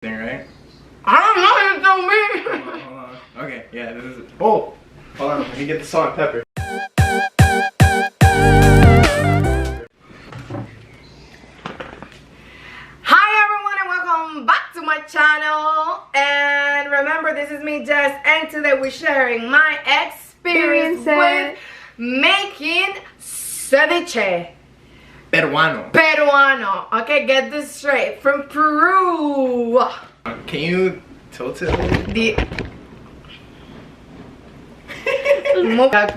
thing, right? I don't know, you tell me. Hold on. Okay, yeah, this is it. Oh! Hold on, let me get the salt and pepper. Hi everyone and welcome back to my channel. And remember, this is me, Jess, and today we're sharing my experience with making ceviche. Peruano. Peruano. Okay, get this straight. From Peru. Can you tilt it?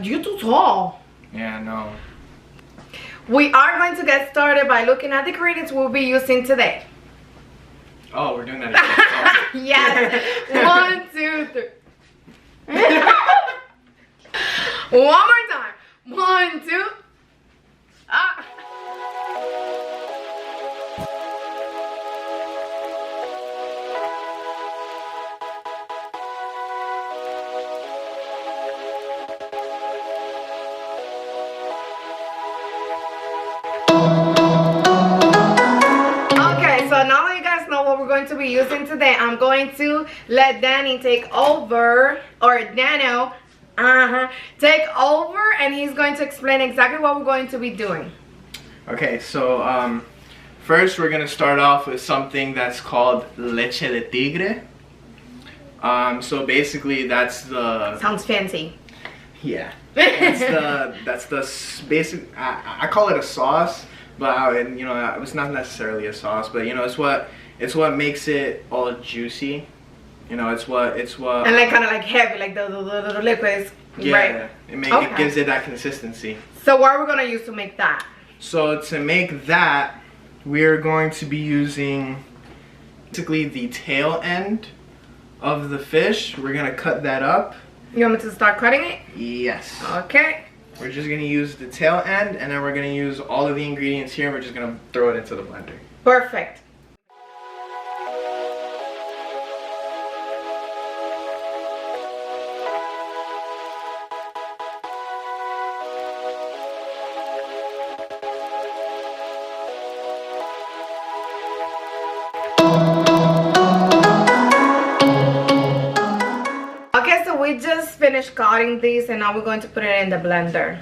You're too tall. Yeah, no. We are going to get started by looking at the ingredients we'll be using today. Oh, we're doing that again. Yes. 1, 2, 3. One more time. 1, 2. Ah. Now that you guys know what we're going to be using today, I'm going to let Danny take over, or Dano, take over, and he's going to explain exactly what we're going to be doing. Okay, so first we're gonna start off with something that's called leche de tigre. So basically that's the... Sounds fancy. Yeah. That's the basic. I call it a sauce. But you know, it was not necessarily a sauce, but you know, it's what makes it all juicy. You know, it's what and like kind of like heavy, like the liquids. Yeah, right? It gives it that consistency. So what are we gonna use to make that? So to make that, we're going to be using basically the tail end of the fish. We're gonna cut that up. You want me to start cutting it? Yes. Okay. We're just gonna use the tail end, and then we're gonna use all of the ingredients here, and we're just gonna throw it into the blender. Perfect. Okay, so we just finished cutting these, and now we're going to put it in the blender.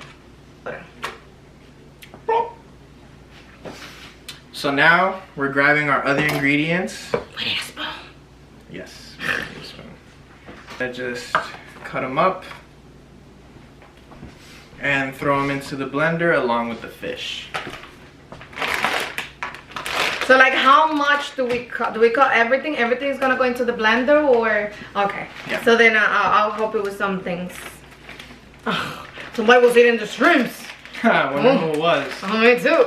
So now we're grabbing our other ingredients. Put in a spoon. Yes. A spoon. I just cut them up and throw them into the blender along with the fish. So like, how much do we cut? Do we cut everything? Everything's gonna go into the blender, or okay? Yeah. So then I'll help you with some things. Oh, somebody was eating the shrimps. I wonder who it was. Oh, me too.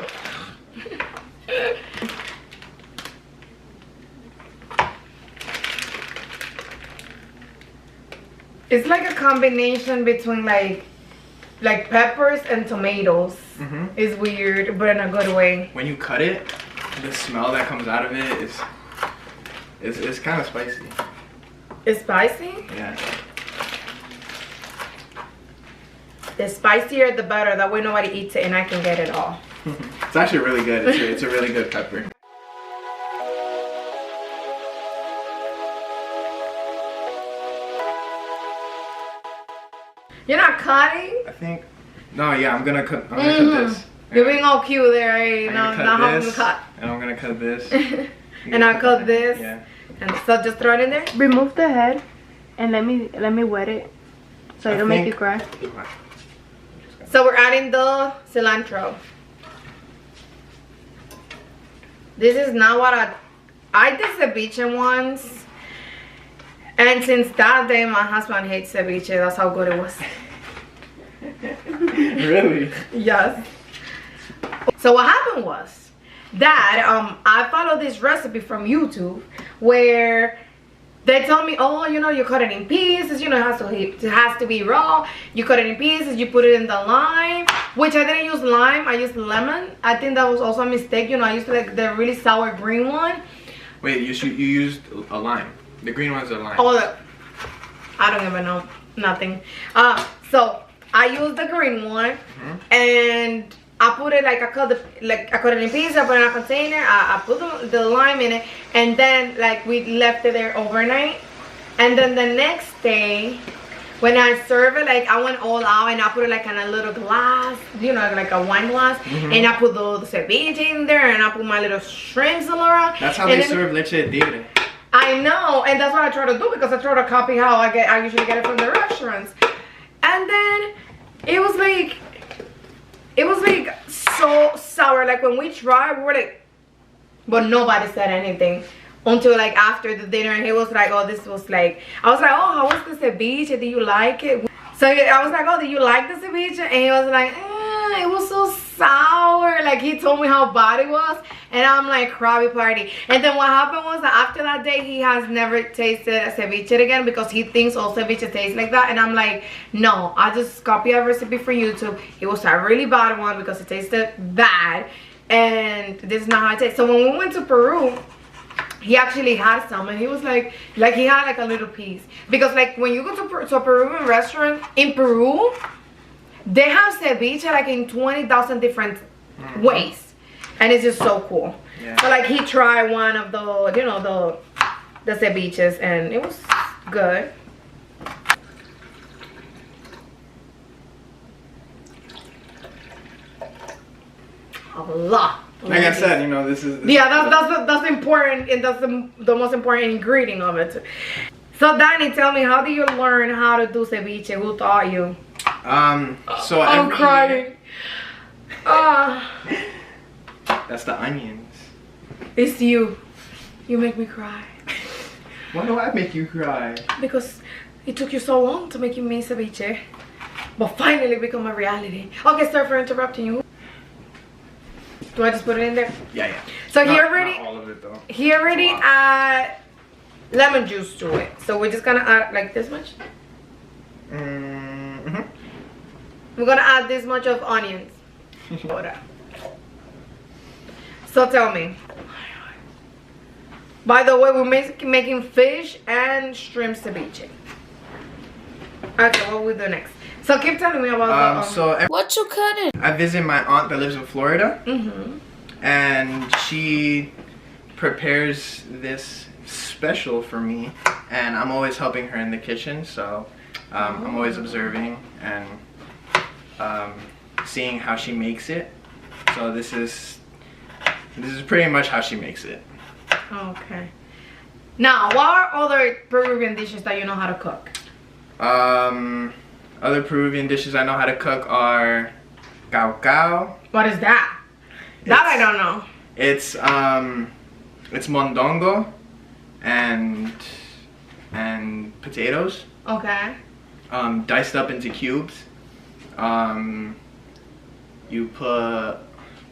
It's like a combination between like peppers and tomatoes. It's weird, but in a good way. When you cut it, the smell that comes out of it is kind of spicy. It's spicy? Yeah. The spicier the better, that way nobody eats it and I can get it all. It's actually really good. It's a really good pepper. You're not cutting? I think. No, yeah, I'm gonna cut this. You're being all cute there, eh? I'm Now gonna how I'm gonna cut cut. this, and I'm gonna cut this. And I'll cut this. Yeah. And so just throw it in there? Remove the head and let me wet it so it'll make it cry. So we're adding the cilantro. This is not what I did ceviche once. And since that day, my husband hates ceviche. That's how good it was. Really? Yes. So what happened was that I followed this recipe from YouTube where they told me, oh, you know, you cut it in pieces, you know, it has to be raw. You cut it in pieces, you put it in the lime, which I didn't use lime, I used lemon. I think that was also a mistake. You know, I used like the really sour green one. Wait, you used a lime. The green one's a lime. Oh, I don't even know. Nothing. So I used the green one, and I put it like I cut it in pieces, I put it in a container, I put the lime in it, and then like we left it there overnight. And then the next day, when I serve it, like I went all out and I put it like in a little glass, you know, like a wine glass, and I put the ceviche in there, and I put my little shrimps all around. That's how they serve leche de tigre. I know, and that's what I try to do, because I try to copy how I usually get it from the restaurants. And then it was like so sour. Like when we tried, we were like, but nobody said anything until like after the dinner. And he was like, oh, this was like, I was like, oh, how was the ceviche? Do you like it? So I was like, oh, do you like the ceviche? And he was like, it was so sour. Like he told me how bad it was, and I'm like, Krabby Party. And then what happened was that after that day, he has never tasted a ceviche again, because he thinks all ceviche tastes like that. And I'm like, no, I just copied a recipe for YouTube. It was a really bad one because it tasted bad, and this is not how it tastes. So when we went to Peru, he actually had some, and he was like he had like a little piece, because like when you go to a Peruvian restaurant in Peru, they have ceviche like in 20,000 different ways, and it's just so cool. Yeah. So like he tried one of the, you know, the ceviches, and it was good. A lot. Like I said, you know, this is that's important, and that's the most important ingredient of it. So Danny, tell me, how do you learn how to do ceviche? Who taught you? So I'm crying. That's the onions. It's you. You make me cry. Why do I make you cry? Because it took you so long to make me ceviche, but finally become a reality. Okay, sorry for interrupting you. Do I just put it in there? Yeah, yeah. So not all of it though. He already add lemon juice to it. So we're just gonna add like this much. We're gonna add this much of onions. So tell me. By the way, we're making fish and shrimp ceviche. Okay, what we do next? So keep telling me about what you cutting? I visit my aunt that lives in Florida, and she prepares this special for me, and I'm always helping her in the kitchen. So I'm always observing and seeing how she makes it. So this is pretty much how she makes it. Okay. Now, what are other Peruvian dishes that you know how to cook? Other Peruvian dishes I know how to cook are caucao. What is that? That I don't know. It's mondongo and potatoes. Okay. Diced up into cubes. You put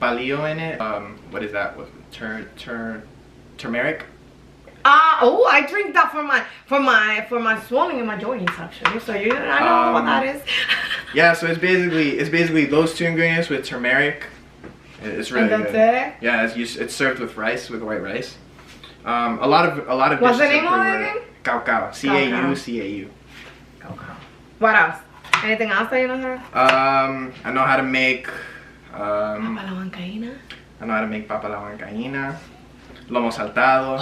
palillo in it. What is that? Turmeric. Oh, I drink that for my swelling in my joints actually. So I know what that is. Yeah, so it's basically those two ingredients with turmeric. It's really good. And that's it? Yeah, it's served with rice, with white rice. A lot of What's dishes the name of it again? Caucao. C-A-U. Caucao. What else? Anything else that you know how to? I know how to make Papa la huancaína. I know how to make papa la huancaína, lomo saltado.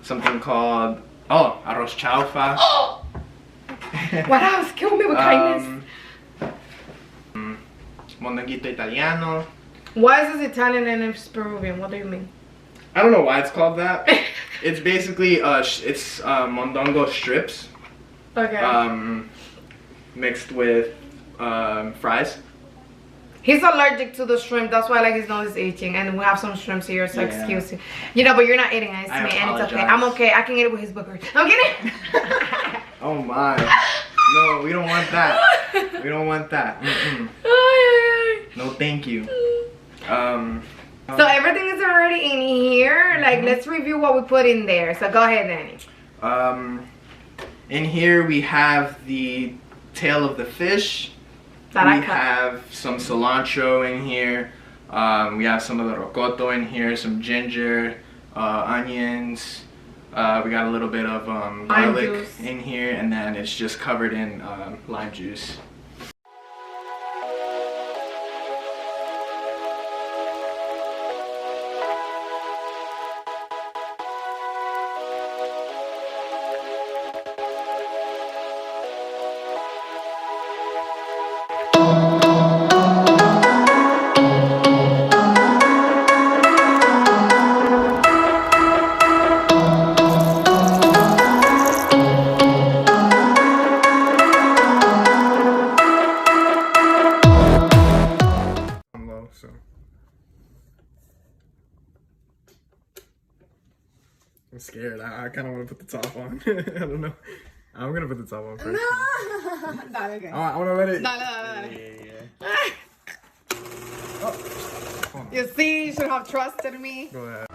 Something called arroz chaufa. What else? Kill me with kindness. Mondonguito italiano. Why is this Italian and it's Peruvian? What do you mean? I don't know why it's called that. It's basically mondongo strips. Okay. Mixed with fries. He's allergic to the shrimp. That's why like his nose is itching, and we have some shrimps here, so excuse you. You know, but you're not eating it. It's me, and it's okay. I'm okay. I can eat it with his boogers. I'm kidding. Oh my. No, we don't want that. We don't want that. No, thank you. So everything is already in here. Like, let's review what we put in there. So go ahead, Danny. In here we have the tail of the fish. We have some cilantro in here. We have some of the rocoto in here, some ginger, onions. We got a little bit of garlic in here, and then it's just covered in lime juice. I'm scared. I kind of want to put the top on. I don't know. I'm gonna put the top on first. No. Dale, okay. I want to let it. Dale. Yeah. Oh. You see, you should have trusted me. Go ahead.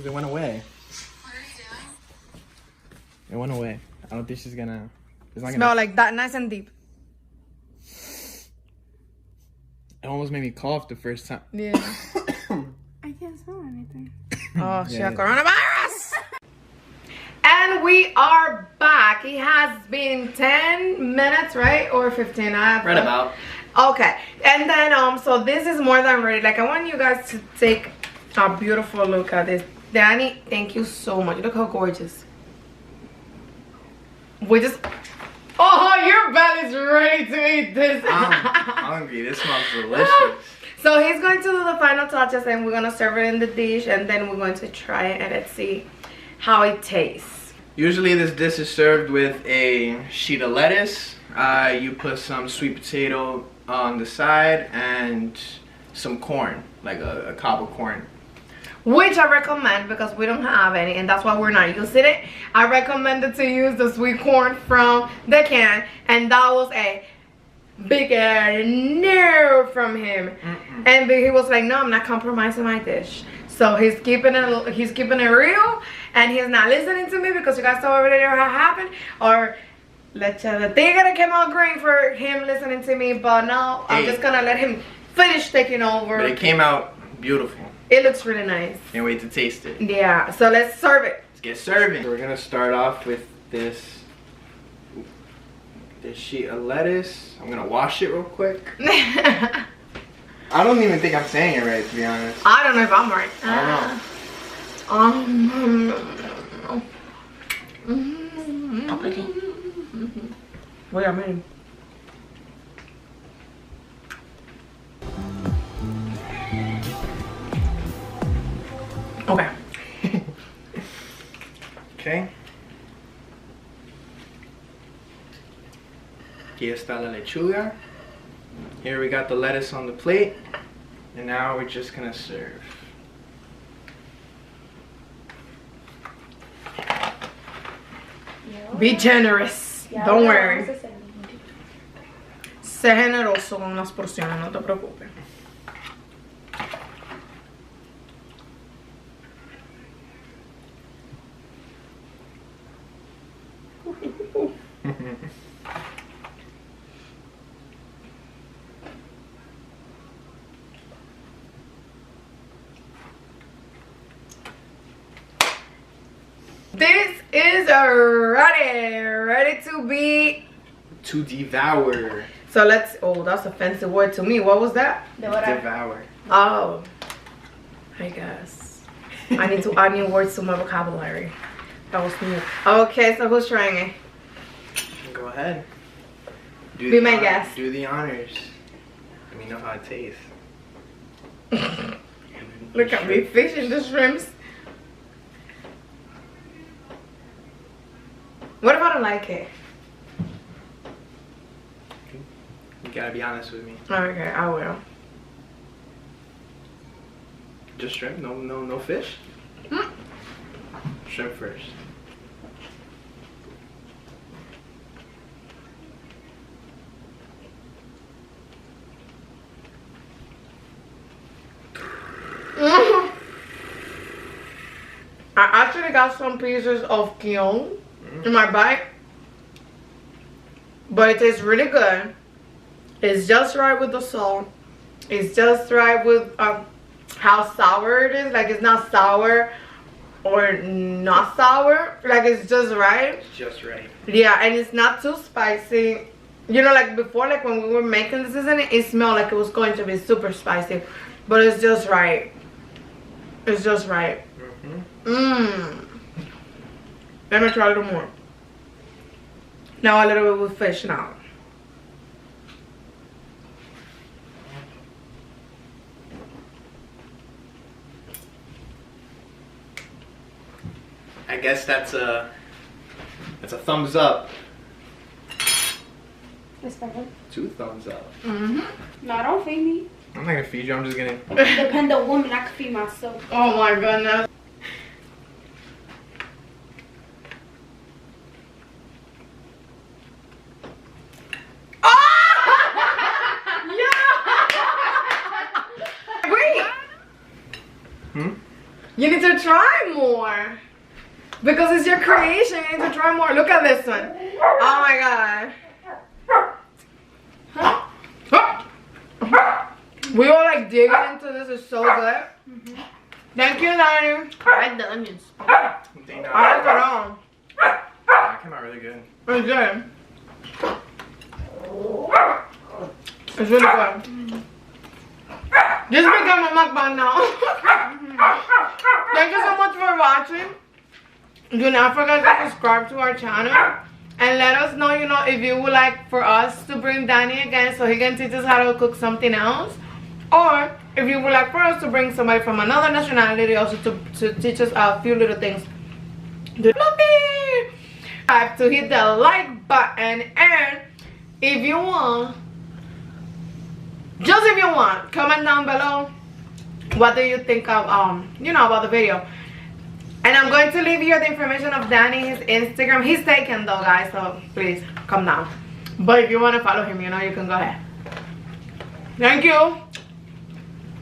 It went away. What are you doing? It went away. I don't think she's gonna. It's not Smell gonna. like that, nice and deep. It almost made me cough the first time. Yeah. I can't smell anything. Oh, she Yeah, had yeah. coronavirus. And we are back. It has been 10 minutes, right? Or 15? Right about. Okay. And then, so this is more than ready. Like, I want you guys to take a beautiful look at this. Danny, thank you so much. Look how gorgeous. We just... Oh, your belly's ready to eat this. I'm hungry. This smells delicious. So he's going to do the final touches and we're going to serve it in the dish and then we're going to try it and let's see how it tastes. Usually this dish is served with a sheet of lettuce. You put some sweet potato on the side and some corn, like a cob of corn. Which I recommend because we don't have any and that's why we're not using it. I recommended to use the sweet corn from the can and that was a big no from him. And he was like, no, I'm not compromising my dish. So he's keeping it real and he's not listening to me because you guys saw over there what happened. Or leche the tigre came out green for him listening to me, but no, I'm just gonna let him finish taking over. But it came out beautiful. It looks really nice. Can't wait to taste it. Yeah, so let's serve it. Let's get serving. So we're gonna start off with this sheet of lettuce. I'm gonna wash it real quick. I I don't even think I'm saying it right, to be honest. don't know if I'm right. I What do you mean? Okay. Okay. Aquí está la lechuga. Here we got the lettuce on the plate. And now we're just gonna serve. Be generous. Don't worry. Sé generoso con las porciones, no te preocupes. This is ready to be To devour. so let's that's a fancy word to me. What was that? Devour. Oh, I guess I need to add new words to my vocabulary. That was new. Okay, so who's trying it? Go ahead. Do Be the my hon- guest. Do the honors. Let me know how it tastes. Look at me fishing the shrimps. What if I don't like it? You gotta be honest with me. Okay, I will. Just shrimp? No fish? Hmm? Shrimp first. got some pieces of quinoa in my bite, but it tastes really good. It's just right with the salt. It's just right with how sour it is. Like, it's not sour or not sour. Like, it's just right. It's just right. Yeah, and it's not too spicy. You know, like before, like when we were making this, it smelled like it was going to be super spicy, but it's just right. It's just right. Let me try a little more. Now a little bit with fish now. I guess that's a thumbs up. It's fine. 2 thumbs up. No, don't feed me. I'm not gonna feed you. I'm just gonna. Depend on woman, I can feed myself. Oh my goodness. You need to try more. Because it's your creation, you need to try more. Look at this one. Oh my god. We were like digging into this. It's so good. Thank you, Dano. I like the onions. I like it all. That came out really good. It's good. It's really good. Just become a mukbang now. Thank you so much for watching. Do not forget to subscribe to our channel and let us know, you know, if you would like for us to bring Danny again so he can teach us how to cook something else, or if you would like for us to bring somebody from another nationality also to teach us a few little things. Have to hit the like button, and if you want, just if you want, comment down below what do you think of you know, about the video. And I'm going to leave here the information of Danny's Instagram. He's taken though, guys, so please come down. But if you want to follow him, you know, you can go ahead. Thank you.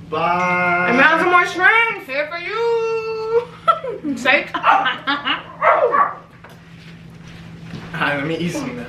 Bye. And we have some more shrimps here for you. Shake. Let me eat some now.